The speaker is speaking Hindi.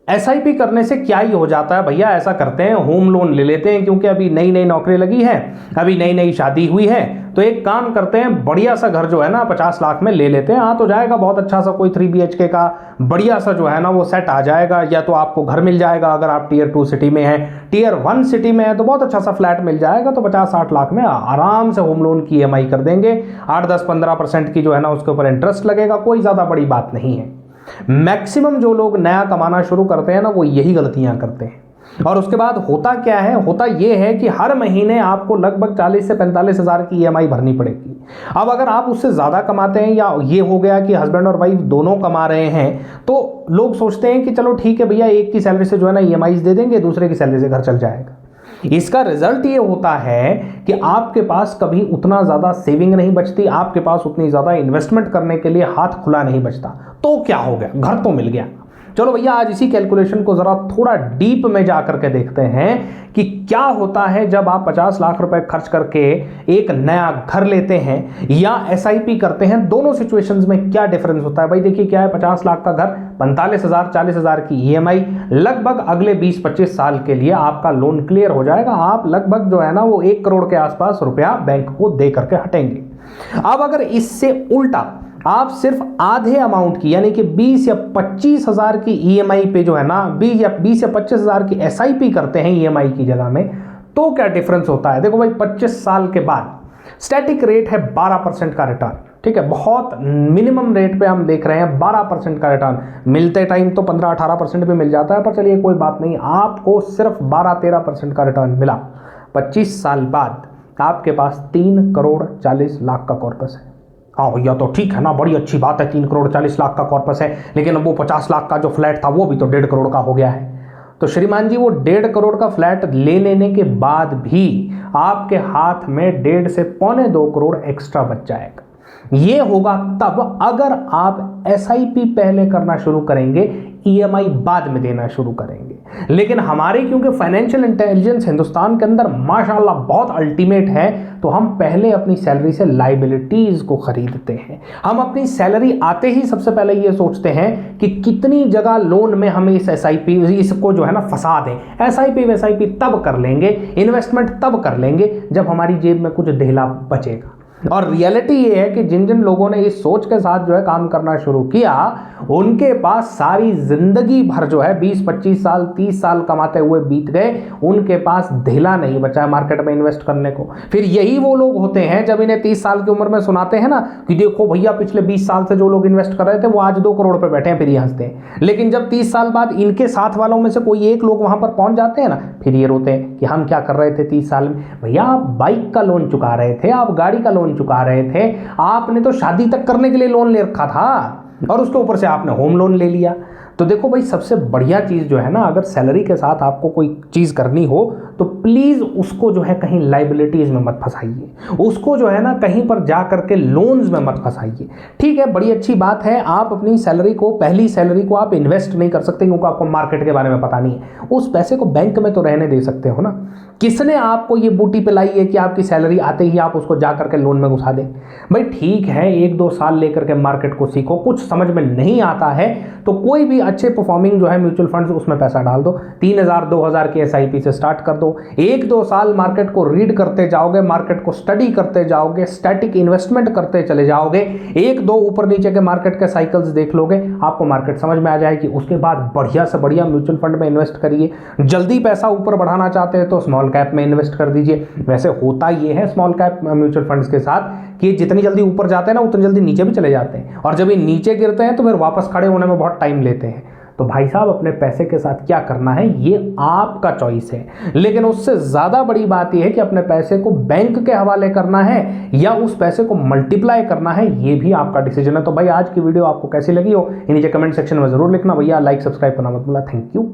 एसआईपी करने से क्या ही हो जाता है भैया, ऐसा करते हैं होम लोन ले लेते हैं, क्योंकि अभी नई नई नौकरी लगी है, अभी नई नई शादी हुई है, तो एक काम करते हैं बढ़िया सा घर जो है ना 50 लाख में ले लेते हैं। हाँ तो जाएगा बहुत अच्छा सा कोई 3 BHK का बढ़िया सा जो है ना वो सेट आ जाएगा, या तो आपको घर मिल जाएगा अगर आप Tier 2 सिटी में है, Tier 1 सिटी में है तो बहुत अच्छा सा फ्लैट मिल जाएगा, तो 50-60 लाख में आराम से होम लोन की EMI कर देंगे। 8-10-15% की जो है ना उसके ऊपर इंटरेस्ट लगेगा, कोई ज़्यादा बड़ी बात नहीं है। मैक्सिमम जो लोग नया कमाना शुरू करते हैं ना वो यही गलतियां करते हैं। और उसके बाद होता क्या है, होता यह है कि हर महीने आपको लगभग 40 से 45 हज़ार की EMI भरनी पड़ेगी। अब अगर आप उससे ज़्यादा कमाते हैं, या ये हो गया कि हस्बैंड और वाइफ दोनों कमा रहे हैं, तो लोग सोचते हैं कि चलो ठीक है भैया एक की सैलरी से जो है ना EMI दे देंगे, दूसरे की सैलरी से घर चल जाएगा। इसका रिजल्ट ये होता है कि आपके पास कभी उतना ज़्यादा सेविंग नहीं बचती, आपके पास उतनी ज़्यादा इन्वेस्टमेंट करने के लिए हाथ खुला नहीं बचता। तो क्या हो गया, घर तो मिल गया। चलो भैया आज इसी कैलकुलेशन को ज़रा थोड़ा डीप में जा करके देखते हैं कि क्या होता है जब आप 50 लाख रुपए खर्च करके एक नया घर लेते हैं या SIP करते हैं। दोनों सिचुएशंस में क्या डिफरेंस होता है भाई। देखिए क्या है, 50 लाख का घर, 45,000 40,000 की EMI, लगभग अगले 20-25 साल के लिए आपका लोन क्लियर हो जाएगा। आप लगभग जो है ना वो 1 करोड़ के आसपास रुपया बैंक को दे करके हटेंगे। अब अगर इससे उल्टा आप सिर्फ आधे अमाउंट की यानी कि 20 या 25 हज़ार की EMI पे जो है ना 20 या 25 हज़ार की SIP करते हैं EMI की जगह में, तो क्या डिफरेंस होता है। देखो भाई 25 साल के बाद स्टैटिक रेट है 12% का रिटर्न, ठीक है, बहुत मिनिमम रेट पे हम देख रहे हैं 12% का रिटर्न। मिलते टाइम तो 15-18% भी मिल जाता है, पर चलिए कोई बात नहीं, आपको सिर्फ 12-13% का रिटर्न मिला। 25 साल बाद आपके पास 3 करोड़ 40 लाख का कॉर्पस है। हाँ भैया तो ठीक है ना, बड़ी अच्छी बात है, 3 करोड़ 40 लाख का कॉर्पस है, लेकिन वो 50 लाख का जो फ्लैट था वो भी तो 1.5 करोड़ का हो गया है। तो श्रीमान जी वो 1.5 करोड़ का फ्लैट ले लेने के बाद भी आपके हाथ में 1.5 से 2.25 करोड़ एक्स्ट्रा बच जाएगा। ये होगा तब अगर आप SIP पहले करना शुरू करेंगे, EMI बाद में देना शुरू करेंगे। लेकिन हमारे क्योंकि फाइनेंशियल इंटेलिजेंस हिंदुस्तान के अंदर माशाल्लाह बहुत अल्टीमेट है, तो हम पहले अपनी सैलरी से लाइबिलिटीज को खरीदते हैं। हम अपनी सैलरी आते ही सबसे पहले ये सोचते हैं कि कितनी जगह लोन में हमें इस SIP इसको जो है ना फंसा दें। SIP तब कर लेंगे, इन्वेस्टमेंट तब कर लेंगे जब हमारी जेब में कुछ ढेला बचेगा। और रियलिटी ये है कि जिन जिन लोगों ने इस सोच के साथ जो है काम करना शुरू किया, उनके पास सारी जिंदगी भर जो है 20-25 साल 30 साल कमाते हुए बीत गए, उनके पास ढेला नहीं बचा है मार्केट में इन्वेस्ट करने को। फिर यही वो लोग होते हैं जब इन्हें 30 साल की उम्र में सुनाते हैं ना कि देखो भैया पिछले 20 साल से जो लोग इन्वेस्ट कर रहे थे वो आज 2 करोड़ पे बैठे हैं, फिर ये हंसते हैं। लेकिन जब 30 साल बाद इनके साथ वालों में से कोई एक लोग वहां पर पहुंच जाते हैं ना, फिर ये रोते हैं कि हम क्या कर रहे थे 30 साल में। भैया आप बाइक का लोन चुका रहे थे, आप गाड़ी का लोन चुका रहे थे, आपने तो शादी तक करने के लिए लोन ले रखा था, और उसके ऊपर से आपने होम लोन ले लिया। तो देखो भाई सबसे बढ़िया चीज़ जो है ना, अगर सैलरी के साथ आपको कोई चीज़ करनी हो तो प्लीज़ उसको जो है कहीं लाइबिलिटीज़ में मत फंसाइए, उसको जो है ना कहीं पर जा करके लोन्स में मत फंसाइए। ठीक है, बड़ी अच्छी बात है, आप अपनी सैलरी को, पहली सैलरी को आप इन्वेस्ट नहीं कर सकते क्योंकि आपको मार्केट के बारे में पता नहीं है। उस पैसे को बैंक में तो रहने दे सकते हो ना। किसने आपको ये बूटी पिलाई है कि आपकी सैलरी आते ही आप उसको जा करके लोन में घुसा दें। भाई ठीक है, 1-2 साल लेकर के मार्केट को सीखो, कुछ समझ में नहीं आता है तो कोई भी अच्छे परफॉर्मिंग जो है म्यूचुअल फंड्स उसमें पैसा डाल दो। 3,000-2,000 की SIP से स्टार्ट कर दो। 1-2 साल मार्केट को रीड करते जाओगे, मार्केट को स्टडी करते जाओगे, स्टैटिक इन्वेस्टमेंट करते चले जाओगे, 1-2 ऊपर नीचे के मार्केट के साइकिल्स देख लोगे, आपको मार्केट समझ में आ जाएगी। उसके बाद बढ़िया से बढ़िया म्यूचुअल फंड में इन्वेस्ट करिए। जल्दी पैसा ऊपर बढ़ाना चाहते हैं तो स्मॉल कैप में इन्वेस्ट कर दीजिए। वैसे होता ये है स्मॉल कैप म्यूचुअल फंड्स के साथ कि जितनी जल्दी ऊपर जाते हैं ना उतनी जल्दी नीचे भी चले जाते हैं, और जब ये नीचे गिरते हैं तो फिर वापस खड़े होने में बहुत टाइम लेते हैं। तो भाई साहब अपने पैसे के साथ क्या करना है ये आपका चॉइस है, लेकिन उससे ज़्यादा बड़ी बात यह है कि अपने पैसे को बैंक के हवाले करना है या उस पैसे को मल्टीप्लाई करना है, ये भी आपका डिसीजन है। तो भाई आज की वीडियो आपको कैसी लगी हो नीचे कमेंट सेक्शन में ज़रूर लिखना। भैया लाइक सब्सक्राइब करना मत भूलना। Thank you.